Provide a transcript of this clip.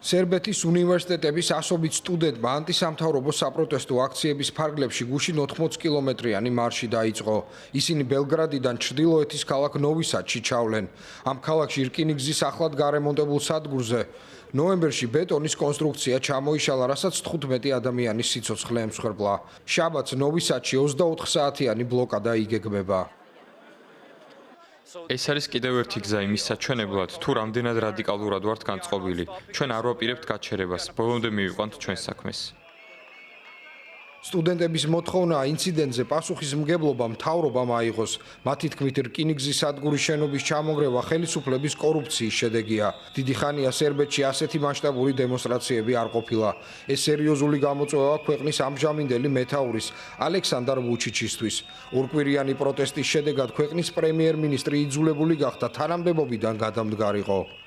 სერბეთის უნივერსიტეტების ასობით სტუდენტმა ანტისამთავრობო საპროტესტო აქციების ფარგლებში გუშინ 80 კილომეტრიანი მარში დაიწყო. ისინი ბელგრადიდან ჩრდილოეთის ქალაქ ნოვი-სადში ჩავლენ. ამ ქალაქში რკინიგზის ახლად გარემონტებულ სადგურზე ნოემბერში ბეტონის კონსტრუქცია ჩამოიშალა, რასაც 15 ადამიანის სიცოცხლე ემსხვერპლა. შაბათს ნოვი-სადში 24 საათიანი ბლოკადა იგეგმება. ეს არის კიდევ ერთი გზა იმის საჩვენებლად, თუ რამდენად რადიკალურად ვართ განწყობილი. ჩვენ არ ვაპირებთ გაჩერებას, ბოლომდე მივიყვანთ ჩვენს საქმეს. სტუდენტების მოთხოვნაა ინციდენტზე პასუხისმგებლობა მთავრობამ აიღოს. მათი თქმით, რკინიგზის სადგურის შენობის ჩამონგრევა ხელისუფლების კორუფციის შედეგია. დიდი ხანია სერბეთში ასეთი მასშტაბური დემონსტრაციები არ ყოფილა. ეს სერიოზული გამოწვევა ქვეყნის ამჟამინდელი მეთაურის ალექსანდარ ვუჩიჩისთვის. ორკვირიანი პროტესტის შედეგად ქვეყნის პრემიერ-მინისტრი იძულებული გახდა თანამდებობიდან გადამდგარიყო.